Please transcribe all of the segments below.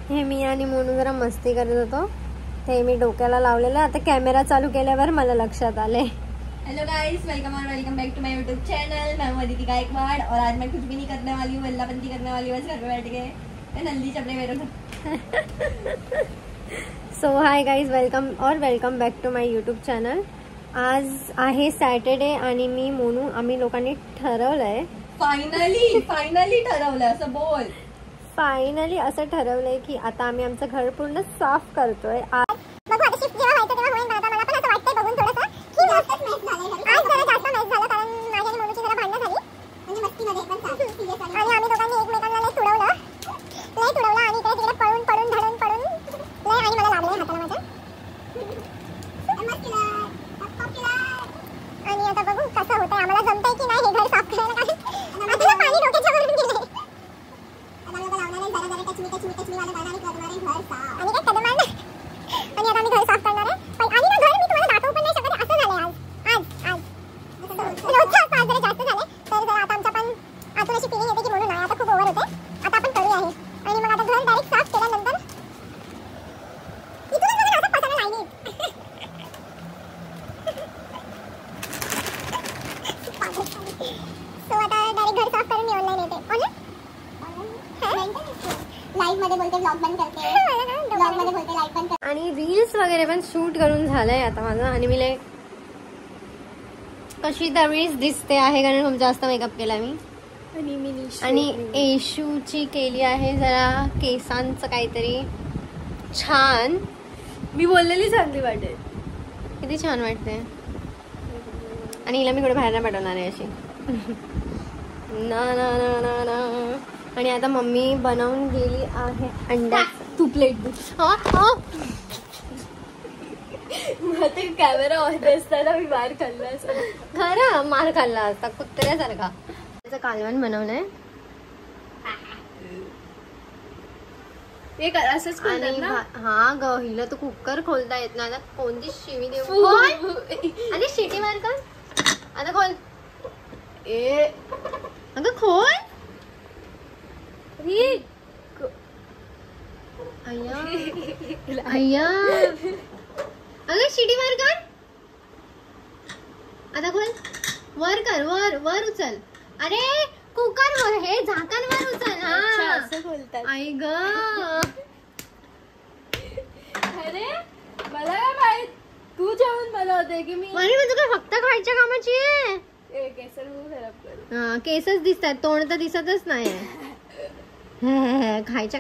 हे मी आणि मोनू जरा मस्ती करत होतो, ते मी डोक्याला लावलेलं. आता कॅमेरा चालू केल्यावर मला लक्षात आले. हेलो गाइस, वेलकम और welcome back to my YouTube channel. मैं हूं अदिति गायकवाड़ और आज मैं कुछ भी नहीं करने वाली हूँ, अल्लाहबंदी करने वाली हूँ, बस घर पे बैठ के नल्ली चपड़े मेरे को। So hi guys, welcome back to my YouTube channel. आज आहे सॅटर्डे आणि मी मोनू आम्ही लोकांनी ठरवलंय, फायनली ठरवलंय असं बोल. फायनली असं ठरवलंय की आता आम्ही आमचं घर पूर्ण साफ करतोय. आणि रील्स वगैरे पण शूट करून झालंय आता माझं. आणि मी कशी दरवेळेस दिसते आहे कारण खूप जास्त मेकअप केला मी. आणि येशूची केली आहे जरा केसांचं काहीतरी छान. मी बोललेली चांगली वाटेल, किती छान वाटते. आणि हिला मी कुठे बाहेर नाही पाठवणार आहे अशी. ना ना ना ना ना. आणि आता मम्मी बनवून गेली आहे अंडा. तू प्लेट दे. ते कॅमेरा ऑन असताना मी मार खाल्ला असं. खरं मार खाल्ला असता कुत्र्यासारखा. त्याचं कालवण बनवलंय एक असंच. हा ग, हिला तो कुकर खोलता येत नाही. आता कोणती शिवी देऊ. आणि शिटी मार का आता. खोल अगं खोल. अय्या अगं शिटी मार कर आता. खोल. वर कर, वर उचल. अरे कुकर वर, हे झाकण वर उचल. हा असं बोलतात. आई ग. अरे मला काय माहित तू जेवण बनवते की मी. अरे म्हणजे काय फक्त खायच्या कामाची आहे. केसर खराब कर. हा केसच दिसतात, तोंड तर दिसतच नाही. खायच्या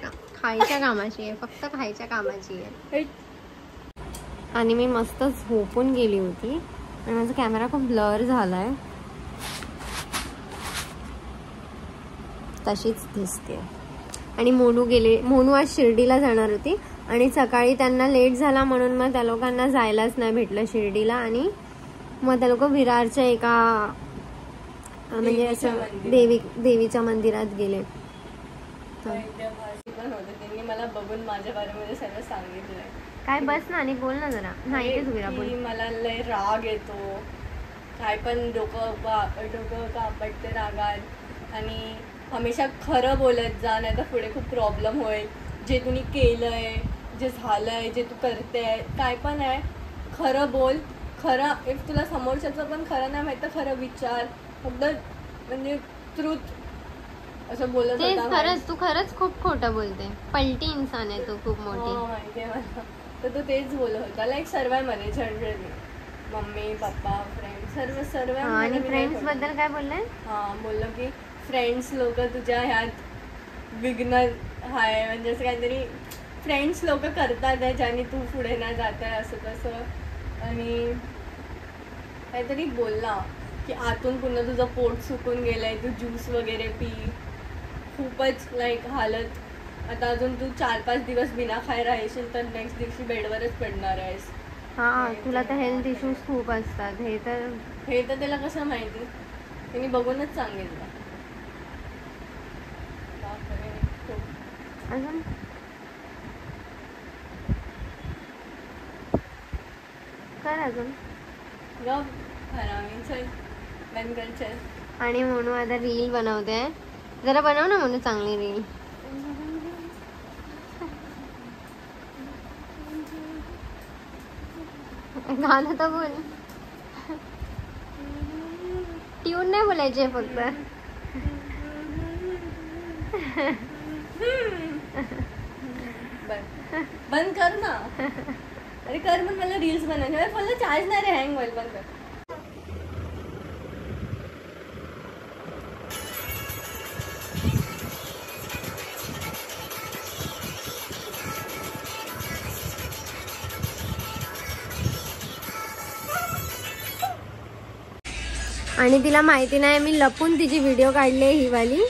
कामाची आहे, फक्त खायच्या कामाची आहे. आणि मी मस्त झोपून गेली होती आणि माझा कॅमेरा खूप ब्लर झालाय, तशीच दिसते. आणि मोनू आज शिर्डीला जाणार होती आणि सकाळी त्यांना लेट झाला म्हणून मग त्या लोकांना जायलाच नाही भेटलं शिर्डीला. आणि मग त्या लोक विरारच्या एका म्हणजे असं देवीच्या मंदिरात गेले. त्यांनी मला बघून माझ्या बारेमध्ये सगळं सांगितलंय. काय बस ना आणि बोल ना जरा. नाही तेच विरा बोल. मला लय राग येतो, काय पण डोकं कापटते रागात. आणि हमेशा खरं बोलत जा, नाही तर पुढे खूप प्रॉब्लेम होईल. जे तुम्ही केलंय, जे झालंय, जे तू करते, काय पण आहे खरं बोल. खरं इफ तुला समोरच्याचं पण खरं नाही माहित तर खरं विचार. फक्त म्हणजे ट्रूथ असं बोलत होता. खरंच तू खरंच खूप खोटं बोलते. पलटी इन्सान आहे तू खूप मोठी. माहितीये मला. तर तो तेच बोलत होता लाईक सर्वांमध्ये जनरली. मम्मी पप्पा फ्रेंड्स सर्व. आणि फ्रेंड्स बद्दल काय बोलले. बोललो की फ्रेंड्स लोक तुझ्या ह्यात विघ्न आहे, म्हणजे असं काहीतरी फ्रेंड्स लोक करतात आहे ज्याने तू पुढे नाही जात आहे असं तसं. आणि काहीतरी बोलला की आतून पुन्हा तुझं पोट सुकून गेलंय, तू ज्यूस वगैरे पी. खूपच लाईक हालत. आता अजून तू 4-5 दिवस बिना खाय राहशील तर नेक्स्ट दिवशी बेडवरच पडणार आहेस. हा तुला तर हेल्थ इश्यूज खूप असतात. हे तर त्याला कसं माहिती, त्यांनी बघूनच सांगितलं. अजून कर अजून आणि म्हणून आता रील बनवते. जरा बनव ना म्हणून चांगली रील. गाणं तर बोल. ट्यून नाही बोलायचे फक्त. बंद कर ना. अरे कर पण मला रील्स बनायचे. मला चार्ज नाही रे, हँग होईल. बंद कर. आणि तिला माहिती नाही मी लपून तिची व्हिडिओ काढली ही वाली,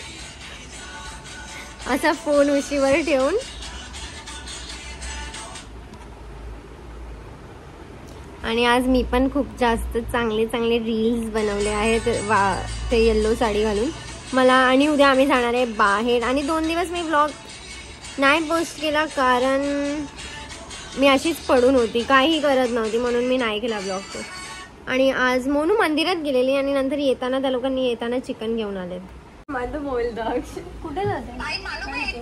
असा फोन उशीवर ठेवून. आणि आज मी पण खूप जास्त चांगले चांगले रील्स बनवले आहेत ते येल्लो साडी घालून मला. आणि उद्या आम्ही जाणार आहे बाहेर. आणि 2 दिवस मी व्लॉग नाही पोस्ट केला कारण मी अशीच पडून होती, काही करत नव्हती, म्हणून मी नाही केला व्लॉग पोस्ट. आणि आज मोनू मंदिरात गेलेली आणि नंतर येताना त्या लोकांनी येताना चिकन घेऊन आले. माझं मोबाईल दाक्ष कुठे जाते? मला माहिती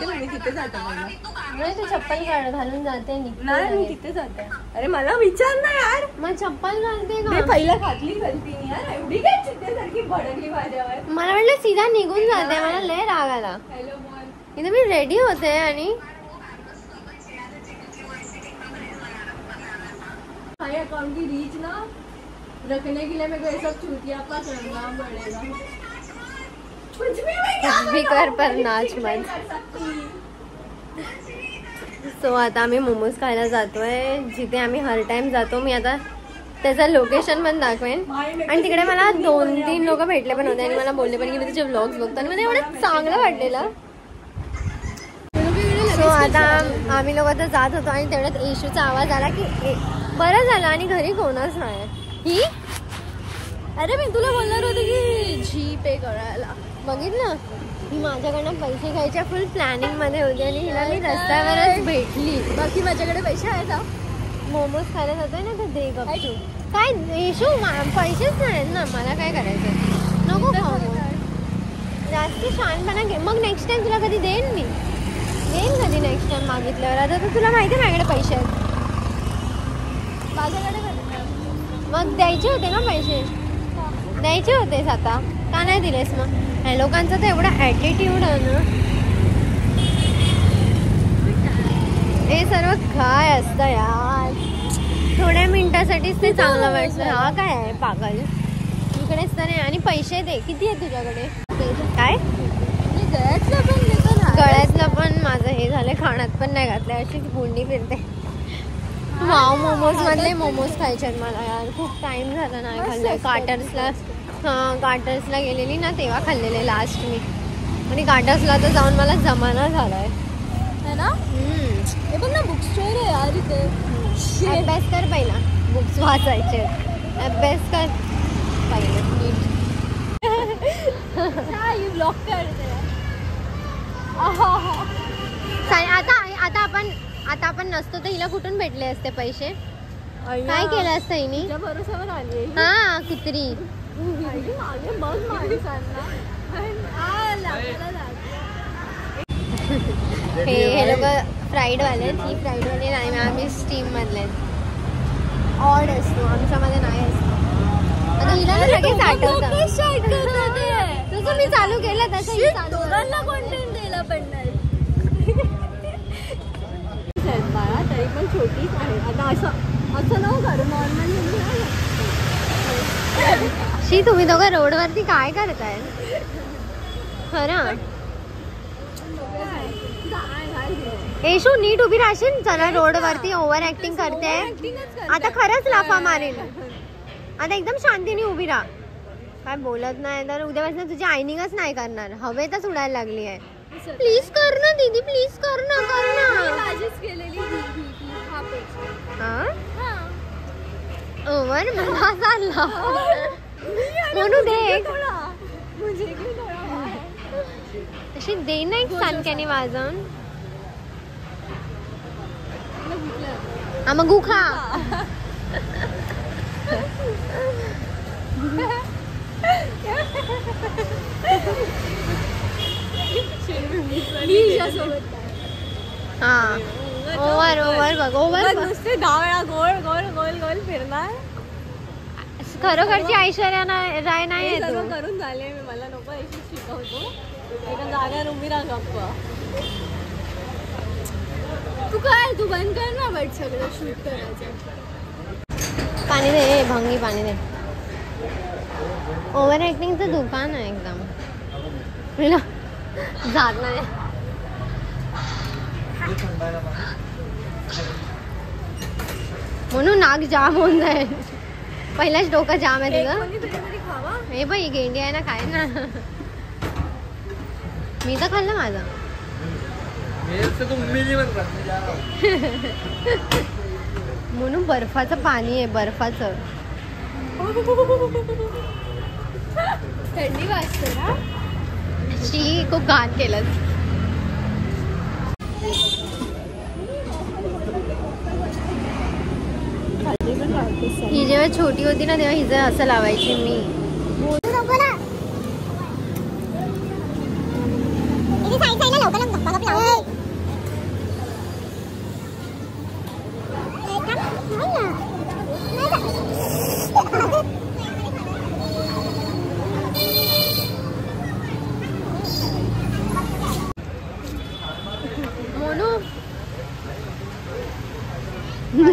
नाही तिथे जाते. मला तू चप्पल घालून जाते नाही, मी तिथे जाते. अरे मला विचार ना यार. मग चप्पल घालते का? पहिला घातली गलती नाही यार. एवढी काय चित्तेसारखी भडकली माझ्यावर. मला वाटलं सीधा निघून जाते. मला लय राग आला. हॅलो बोल. इथे मी रेडी होते आणि अकाउंट की रीच ना रखने के लिए मेरे को ये सब चूतियापा करना पड़ेगा. कुछ भी कर पर नाच मत. सो आता आम्ही मोमोज खायला जातोय जिथे आम्ही हर टाइम जातो. मी आता त्याचं लोकेशन पण दाखवेन. आणि तिकडे मला 2-3 लोक भेटले पण होते आणि मला बोलले पण की मी तुझे व्लॉग्स बघतो आणि मला एवढं चांगलं वाटलेलं. सो आता आम्ही लोक आता जात होतो आणि तेवढ्यात येशूचा आवाज आला की बरं झालं आणि घरी कोणच नाही. ही अरे मी तुला बोलणार होते की जी-पे करायला. बघितलं, ही माझ्याकडनं पैसे घ्यायच्या फुल प्लॅनिंग मध्ये होती आणि हिला मी रस्त्यावरच भेटली. बाकी माझ्याकडे पैसे आहेत. मोमोज खायला जातोय ना तर दे गपचू. काय येशू पैसेच नाहीत ना. मला काय करायचं, नको खाऊ. जास्त शहाणपणा घे. मग नेक्स्ट टाइम तुला कधी देईन मी. देईन कधी नेक्स्ट टाइम मागितल्यावर. आता तर तुला माहिती आहे माझ्याकडे पैसे आहेत. माझ्याकडे मग द्यायचे होते ना पैसे. द्यायचे होतेस आता का नाही दिलेस? मग ह्या लोकांचा तर एवढा ॲटिट्यूड आहे ना. हे सर्व काय असतं यार. थोड्या मिनिटासाठीच ते चांगलं वाटतं. हा काय आहे पागल. इकडेच तर नाही. आणि पैसे दे. किती आहे तुझ्याकडे? काय गळ्यातलं पण माझं हे झालं. खाण्यात पण नाही घातलं. अशीच गुंडी फिरते. वाव, मोमोज मधले मोमोज खायचे मला यार. खूप टाइम झाला नाही खाल्ले. काटर्सला गेलेली ना तेव्हा खाल्लेले लास्ट मी. आणि काटर्सला तर जाऊन मला जमाना झालाय ना. हे बघ ना बुक स्टोर आहे यार इथे. अभ्यास कर पहिला. बुक्स वाचायचे. अभ्यास कर पहिले. ब्लॉक करते. आता आपण नसतो तर हिला कुठून भेटले असते पैसे? काय केलं असतं हिने? भरोशावर आली. हा कुत्री. हे लोक फ्राईड वाले. ही फ्राईड वाले नाही, आम्ही स्टीम मधले. ऑड असतो आमच्यामध्ये नाही असतो. आता हिला लगेच आठवतं. तसं मी चालू केलं तसं दोघांना कॉन्टेंट द्यायला पडणार. बाळा तरी पण छोटीच आहे. आता असं न करू. नॉर्मली शी तुम्ही दोघं रोडवरती काय करताय खरं? येशू नीट उभी राहशील. चला रोडवरती ओव्हर ऍक्टिंग करते. आता खरंच लाफा मारेल. आता एकदम शांतीने उभी राहा. काय बोलत नाही तर उद्यापासून तुझी आयनिंगच नाही करणार. हवेतच उडायला लागली आहे. प्लीज कर ना दीदी. प्लीज कर ना. ओव्हर मला चालला म्हणून दे. तशी दे ना एक सानक्याने वाजवून. मग खा. हा ओव्हर ओव्हर बघ ओव्हर नुसते 10 वेळा गोल गोल गोल गोल फिरणार. खरोखरची ऐश्वर्या राय नाही आहे सर्व तू. करून झाले मी. मला नको ऐशी शिकवतो. एका जागेवर उभी राहा गप्प. तू काय तू बंद कर ना बट सगळं शूट करायचं. पाणी दे भंगी पाणी दे. ओव्हर ऍक्टिंगचं दुकान आहे एकदम. तुला जात नाही. म्हणून नाक जाम होऊन जाईल. पहिलाच डोकं जाम आहे तुझं. हे बाई गेंडी आहे ना काय ना. मी तर खाल्लं माझं. म्हणून बर्फाचं पाणी आहे बर्फाचं. थंडी वाजते ना. शी खूप घाण केलं. ही जेव्हा छोटी होती ना तेव्हा हिचं असं लावायची मी.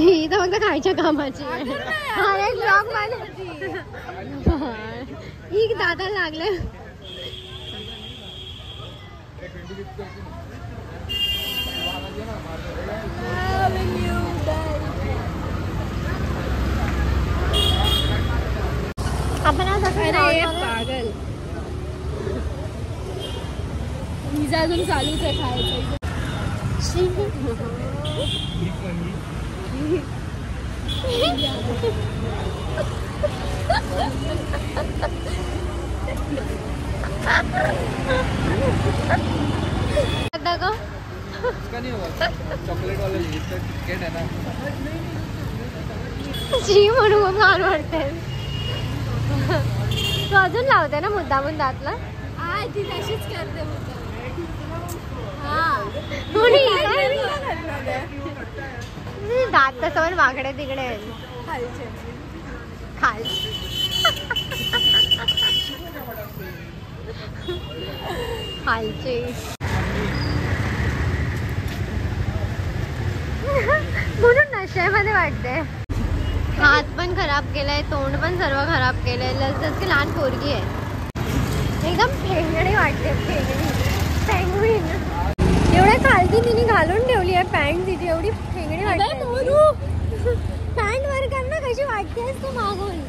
ही तर फक्त खायच्या कामाची आहे. ही दादा लागले. आपण आज पागल. पिझ्झा अजून चालूच आहे खायचं. चॉकलेट वाला टिकट आहे ना. जी म्हणून खूप छान वाटते. तू अजून लावते ना मुद्दामून दातला. ती तशीच करते दात तसं पण वाकडे तिकडे आहेत. खाल खालचे. म्हणून नशेमध्ये वाटते. हात पण खराब केलाय तोंड पण सर्व खराब केलंय. जस की लहान पोरगी आहे. एकदम फेंगडी वाटते. पेंग्विन एवढ्या खालती तिने घालून ठेवली आहे पॅन्ट. तिची एवढी फेंगडी वाटते. पॅन्ट वर करणार कशी वाटते तू मागून.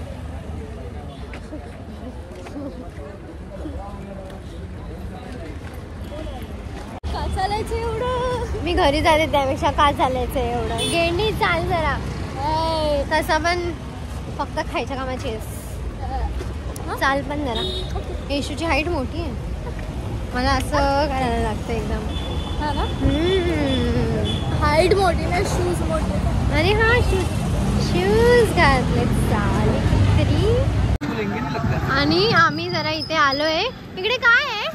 का चालायचं एवढं. मी घरी जाते त्यापेक्षा का चालायचं एवढं. गेंडी चाल जरा. तसं पण फक्त खायच्या कामाची आहेस. चाल पण जरा. येशूची हाईट मोठी आहे. मला असं करायला लागतं एकदम. हा ना. हाईट मोठी ना शूज मोठे. अरे हा शूज घातले चालेल तरी. आणि आम्ही जरा इथे आलोय. इकडे काय आहे.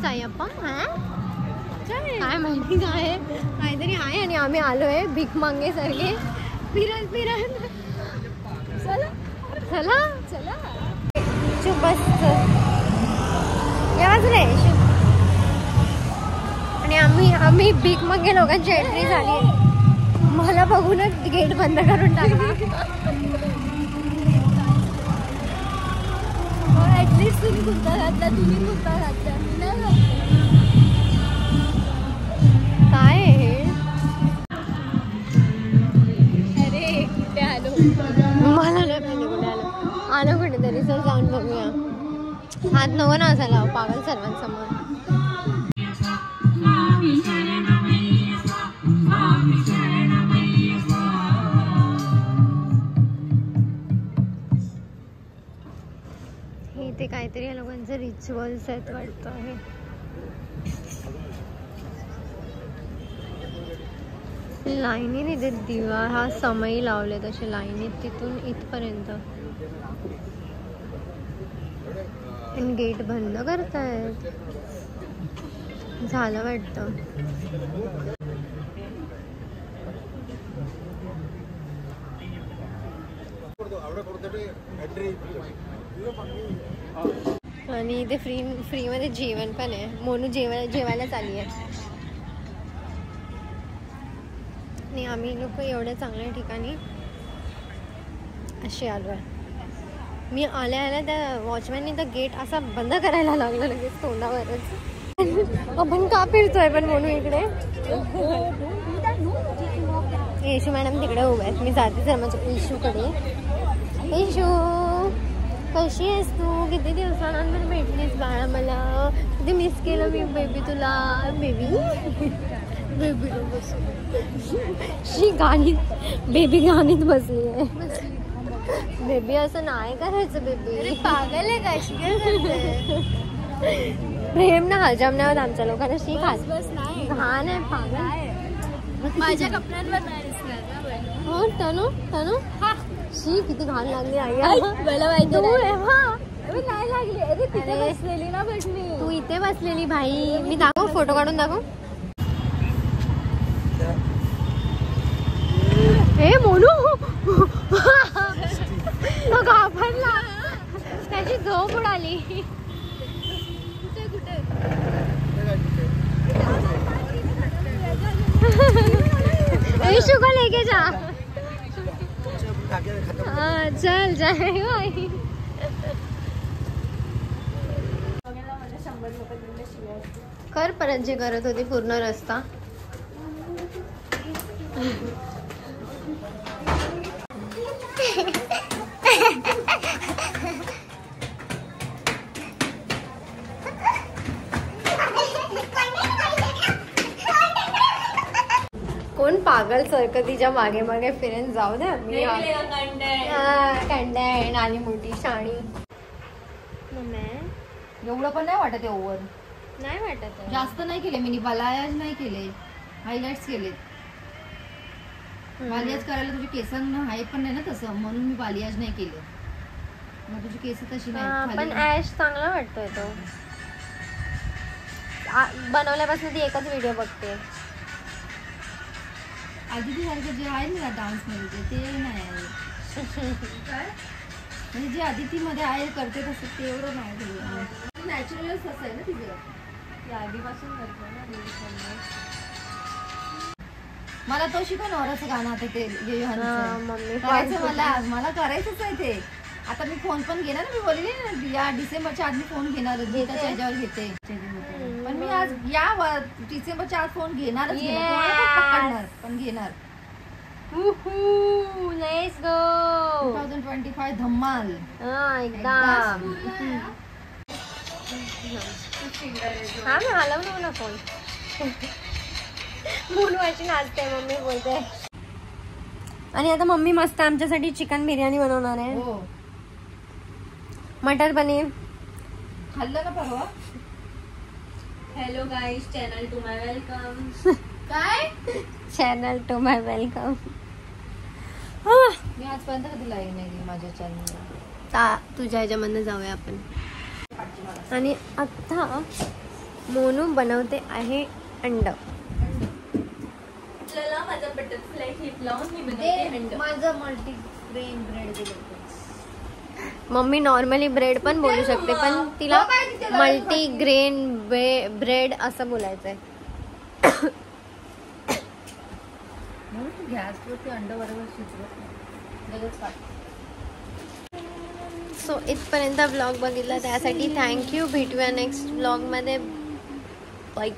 सय्यप्पम हा काय माहिती काय आहे. काहीतरी आहे. आणि आम्ही आलोय भीक मागे सारखे फिरत फिरत. चला चला चला. चुप बस. या बाजूला आहे. आणि आम्ही भीक मागे लोकांची एंट्री झाली. मला बघूनच गेट बंद करून टाकला. ऍटलीस्ट तुम्ही कुर्ता घातला. तुम्ही कुर्ता घातला. मी नाही घातला. काय आहे. अरे कुठे आलो. मला नाही माहिती कुठे आलो कुठेतरी. सर जाऊन बघूया. हात नको ना असा लाव पागल सर्वांसमोर. इथे काहीतरी या लोकांचे रिच्युअल्स आहेत वाटतं आहे. लाईनीत इथे दिवा हा समयी लावले तसे लाईनीत तिथून इथपर्यंत. आणि गेट बंद करतायत. झालं वाटतं. आणि इथे फ्रीमध्ये जेवण पण आहे. मोनू जेवायलाच आली आहे. आणि आम्ही लोक एवढ्या चांगल्या ठिकाणी असे आलो आहे. मी आल्या त्या वॉचमॅनने तर गेट असा बंद करायला लागला लगेच तोंडावरच. आपण का फिरतोय पण मोनू इकडे. येशू मॅडम तिकडे उभे आहेत. मी जाते सर माझ्या येशूकडे. येशू कशी आहेस तू? किती दिवसानंतर भेटलीस बाळा मला. किती मिस केलं मी बेबी तुला. बेबी बेबीला बस शी गाणीत बेबी गाणीत बसली आहे. बेबी असं नाही करायचं. बेबी पागल आहे का? प्रेम ना हजाम नाही होत आमच्या लोकांना. शी बस नाही घाण आहे पागल. माझ्या कपड्यांवर नाही दिसणार. हो तनु तनु शी किती घाण लागली आई. मला माहिती नाही लागली. अरे तिथे बसलेली ना बट मी. तू इथे बसलेली भाई. मी दाखव फोटो काढून दाखव. हे मोनू घाबरला. त्याची झोप उडाली. कुठे कुठे यशु को लेके जा. हाँ चल जाए भाई. कर परत जे करत होती पूर्ण रस्ता. कोण पागल सारखं तिच्या मागे मागे फिरेन. जाऊ द्या. मी कंडेन आली मोठी शाणी. एवढं पण नाही वाटत. ओव्हर नाही वाटत. जास्त नाही केले मी. बालायाज नाही केले. हायलाइट्स केले. बालियाज करायला तुझे केसांना हाय पण नाही ना तसं, म्हणून मी बालियाज नाही केलं. मग तुझी केस तशी नाही. पण ऍश चांगला वाटतोय तो. बनवल्यापासून ती एकच व्हिडिओ बघते. आदिती सारखं जे आहे ना डान्स मध्ये ते नाही आहे. म्हणजे जे आदिती मध्ये आहे करते तसं ते एवढं नाही. नॅचरल असं आहे ना तिचं. आधीपासून करतो ना. मला तो शिकव नवराचं गाणं आता ते मम्मी करायचं. मला करायचंच आहे ते. आता मी फोन पण घेणार. मी बोलली ना या डिसेंबरच्या आधी फोन घेणार. गीताच्या ह्याच्यावर घेते. पण मी आज या डिसेंबरच्या आत फोन घेणारच. पण घेणार. Let's go 2025 धम्माल. एकदा हा मी हलवलो ना फोन. म्हणून अशी नाचते मम्मी बोलते. आणि आता मम्मी मस्त आमच्यासाठी चिकन बिर्याणी बनवणार आहे. हो. मटर पनीर खाल्लं ना परवा. Hello guys, channel to my welcome. काय चॅनल टू माय वेलकम. मी आजपर्यंत कधी लाईव्ह नाही दिली माझ्या चॅनलला. तुझ्या ह्याच्यामधनं जाऊया आपण. आणि आता मोनू बनवते आहे अंड. माझा बटरफ्लाय क्लिप लावून मी बनवते. माझं multigrain bread. Mummy normally bread पण बोलू शकते, पण तिला मल्टीग्रेन ब्रेड असं बोलायचंय. गॅसवरती अंड बरोबर शिजवत. सो इथपर्यंत ब्लॉग बघितला त्यासाठी थँक्यू. भेटूया नेक्स्ट ब्लॉग मध्ये. बाय.